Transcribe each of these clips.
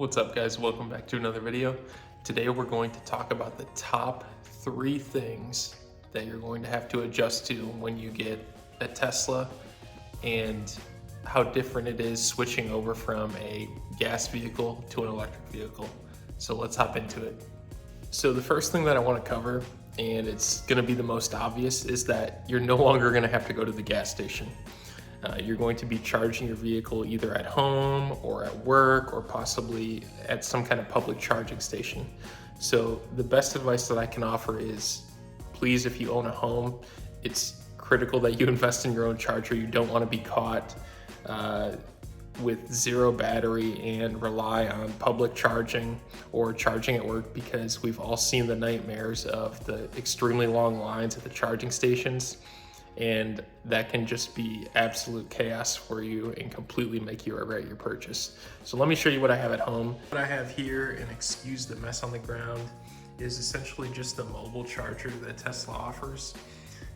What's up, guys? Welcome back to another video. Today we're going to talk about the top 3 things that you're going to have to adjust to when you get a Tesla and how different it is switching over from a gas vehicle to an electric vehicle. So let's hop into it. So the first thing that I want to cover, and it's going to be the most obvious, is that you're no longer going to have to go to the gas station. You're going to be charging your vehicle either at home or at work or possibly at some kind of public charging station. So the best advice that I can offer is, please, if you own a home, it's critical that you invest in your own charger. You don't want to be caught with zero battery and rely on public charging or charging at work, because we've all seen the nightmares of the extremely long lines at the charging stations. And that can just be absolute chaos for you and completely make you regret your purchase. So let me show you what I have at home. What I have here, and excuse the mess on the ground, is essentially just the mobile charger that Tesla offers.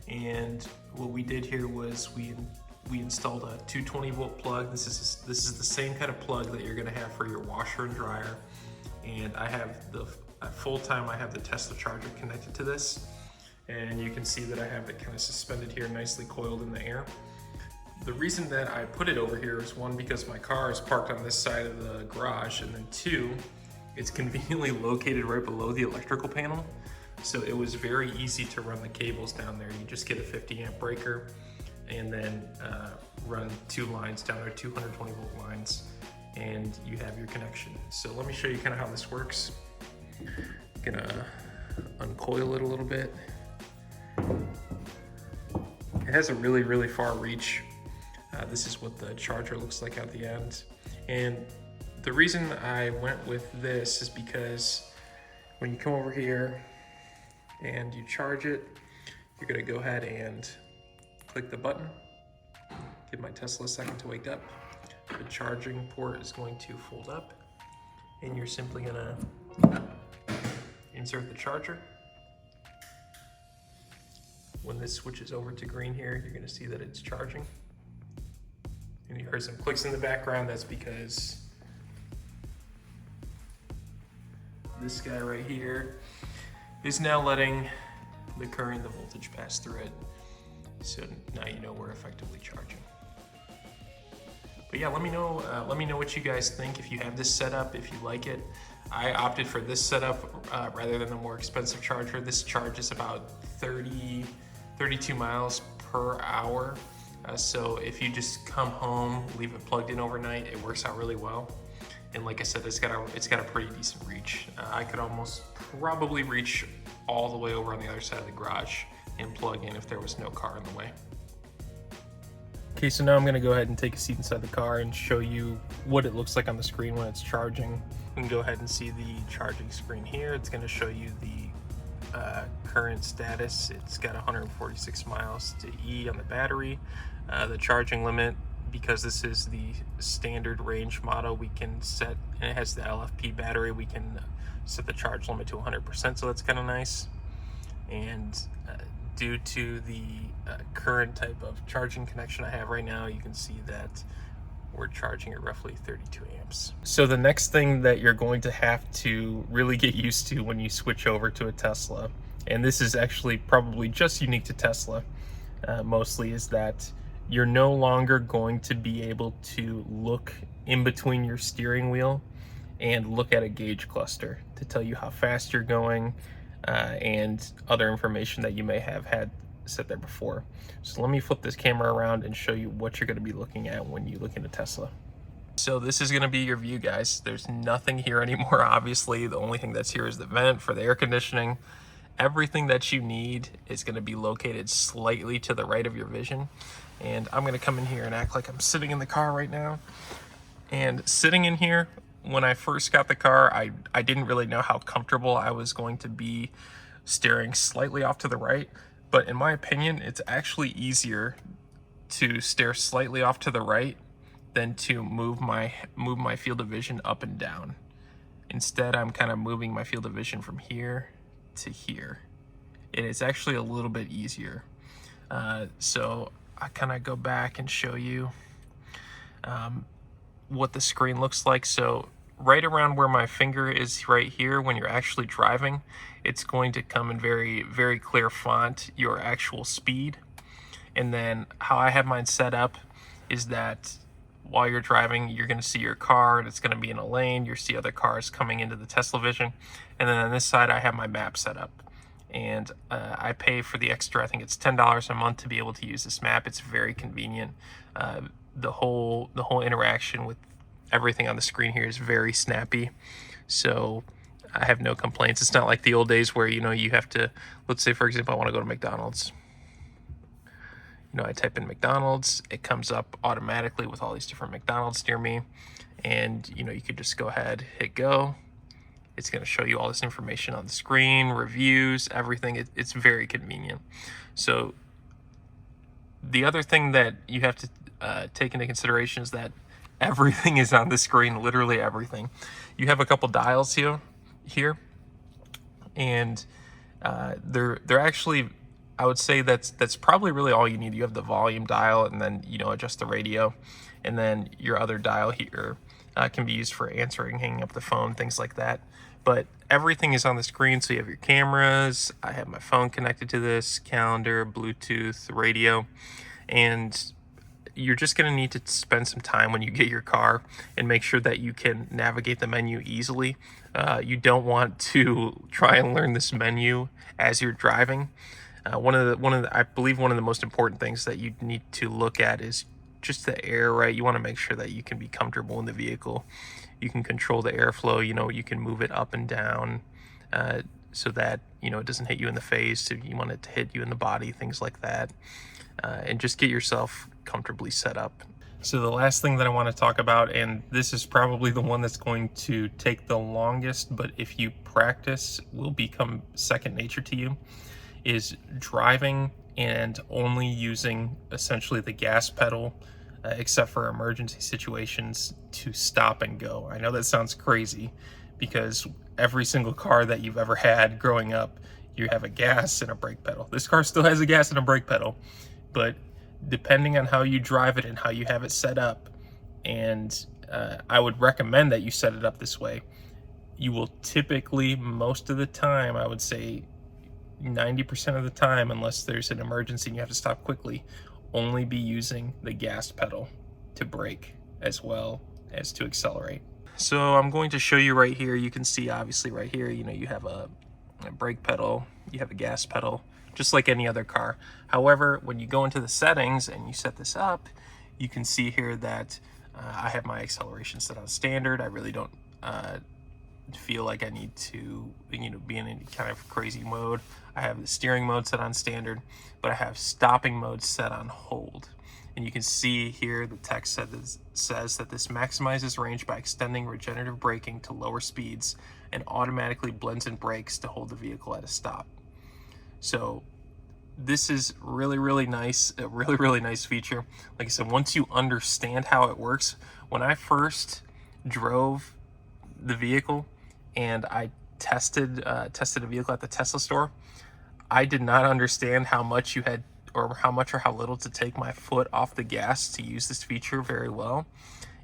And what we did here was we installed a 220 volt plug. This is the same kind of plug that you're gonna have for your washer and dryer. And I have at full time, I have the Tesla charger connected to this. And you can see that I have it kind of suspended here, nicely coiled in the air. The reason that I put it over here is, one, because my car is parked on this side of the garage, and then two, it's conveniently located right below the electrical panel. So it was very easy to run the cables down there. You just get a 50 amp breaker and then run 2 lines down there, 220 volt lines, and you have your connection. So let me show you kind of how this works. I'm gonna uncoil it a little bit. It has a really far reach. This is what the charger looks like at the end. And the reason I went with this is because when you come over here and you charge it, you're gonna go ahead and click the button. Give my Tesla a second to wake up. The charging port is going to fold up, and you're simply gonna insert the charger. When this switches over to green here, you're gonna see that it's charging. And you heard some clicks in the background. That's because this guy right here is now letting the current, the voltage pass through it. So now you know we're effectively charging. But yeah, let me know what you guys think. If you have this setup, if you like it. I opted for this setup rather than the more expensive charger. This charges about 32 miles per hour. So if you just come home, leave it plugged in overnight, it works out really well. And like I said, it's got a pretty decent reach. I could almost probably reach all the way over on the other side of the garage and plug in if there was no car in the way. Okay, so now I'm gonna go ahead and take a seat inside the car and show you what it looks like on the screen when it's charging. You can go ahead and see the charging screen here. It's gonna show you the current status. It's got 146 miles to E on the battery. The charging limit, because this is the standard range model, we can set, and it has the LFP battery, we can set the charge limit to 100%, so that's kind of nice. And due to the current type of charging connection I have right now, you can see that we're charging at roughly 32 amps. So the next thing that you're going to have to really get used to when you switch over to a Tesla, and this is actually probably just unique to Tesla mostly, is that you're no longer going to be able to look in between your steering wheel and look at a gauge cluster to tell you how fast you're going and other information that you may have had set there before. So let me flip this camera around and show you what you're going to be looking at when you look into Tesla. So this is going to be your view, guys. There's nothing here anymore, obviously. The only thing that's here is the vent for the air conditioning. Everything that you need is going to be located slightly to the right of your vision. And I'm going to come in here and act like I'm sitting in the car right now. And sitting in here, when I first got the car, I didn't really know how comfortable I was going to be steering slightly off to the right. But in my opinion, it's actually easier to steer slightly off to the right than to move my field of vision up and down. Instead, I'm kind of moving my field of vision from here to here. And it's actually a little bit easier. So I kind of go back and show you what the screen looks like. So right around where my finger is right here, when you're actually driving, it's going to come in very, very clear font, your actual speed. And then how I have mine set up is that while you're driving, you're going to see your car and it's going to be in a lane. You'll see other cars coming into the Tesla Vision. And then on this side, I have my map set up. And I pay for the extra, I think it's $10 a month to be able to use this map. It's very convenient. The whole interaction with everything on the screen here is very snappy. So I have no complaints. It's not like the old days where, you know, you have to, let's say, for example, I want to go to McDonald's. You know, I type in McDonald's, it comes up automatically with all these different McDonald's near me. And, you know, you could just go ahead, hit go. It's going to show you all this information on the screen, reviews, everything. It's very convenient. So the other thing that you have to take into consideration is that everything is on the screen, literally everything. You have a couple dials here, and they're actually, I would say that's probably really all you need. You have the volume dial, and then, you know, adjust the radio, and then your other dial here can be used for answering, hanging up the phone, things like that. But everything is on the screen. So you have your cameras. I have my phone connected to this, calendar, Bluetooth, radio, and you're just going to need to spend some time when you get your car and make sure that you can navigate the menu easily. You don't want to try and learn this menu as you're driving. One of the I believe one of the most important things that you need to look at is just the air, right? You want to make sure that you can be comfortable in the vehicle. You can control the airflow, you know, you can move it up and down so that, you know, it doesn't hit you in the face. So you want it to hit you in the body, things like that. And just get yourself comfortably set up. So the last thing that I want to talk about, and this is probably the one that's going to take the longest, but if you practice, will become second nature to you, is driving and only using essentially the gas pedal, except for emergency situations, to stop and go. I know that sounds crazy because every single car that you've ever had growing up, you have a gas and a brake pedal. This car still has a gas and a brake pedal, but depending on how you drive it and how you have it set up, and I would recommend that you set it up this way, you will typically, most of the time, I would say 90% of the time, unless there's an emergency and you have to stop quickly, only be using the gas pedal to brake as well as to accelerate. So I'm going to show you right here. You can see obviously right here, you know, you have a brake pedal, you have a gas pedal, just like any other car. However, when you go into the settings and you set this up, you can see here that I have my acceleration set on standard. I really don't feel like I need to, you know, be in any kind of crazy mode. I have the steering mode set on standard, but I have stopping mode set on hold. And you can see here the text says that this maximizes range by extending regenerative braking to lower speeds and automatically blends in brakes to hold the vehicle at a stop. So this is really, really nice, a really, really nice feature. Like I said, once you understand how it works, when I first drove the vehicle and I tested a vehicle at the Tesla store, I did not understand how much you had, or how much or how little to take my foot off the gas to use this feature very well.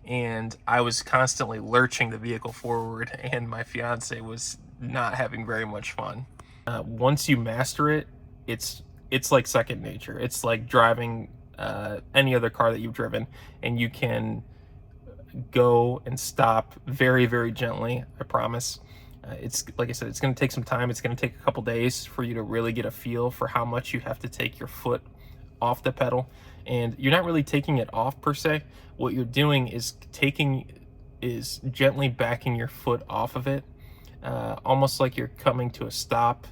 And I was constantly lurching the vehicle forward, and my fiance was not having very much fun. Once you master it, it's like second nature. It's like driving any other car that you've driven, and you can go and stop very, very gently, I promise. It's like I said, it's going to take some time. It's going to take a couple days for you to really get a feel for how much you have to take your foot off the pedal. And you're not really taking it off per se. What you're doing is gently backing your foot off of it, almost like you're coming to a stop,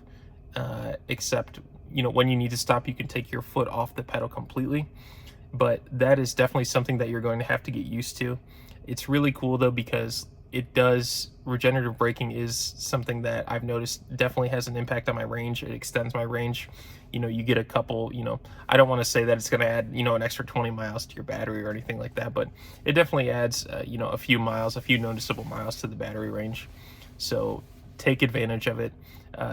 except, you know, when you need to stop, you can take your foot off the pedal completely. But that is definitely something that you're going to have to get used to. It's really cool though, because regenerative braking is something that I've noticed definitely has an impact on my range. It extends my range. You know, you get a couple, you know, I don't want to say that it's going to add, you know, an extra 20 miles to your battery or anything like that, but it definitely adds, you know, a few noticeable miles to the battery range. So take advantage of it,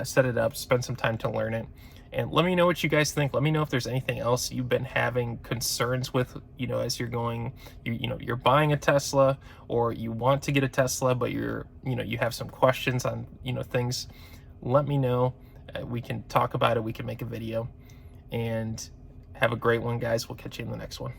set it up, spend some time to learn it. And let me know what you guys think. Let me know if there's anything else you've been having concerns with, you know, as you're going, you're buying a Tesla, or you want to get a Tesla, but you have some questions on, things. Let me know. We can talk about it. We can make a video. And have a great one, guys. We'll catch you in the next one.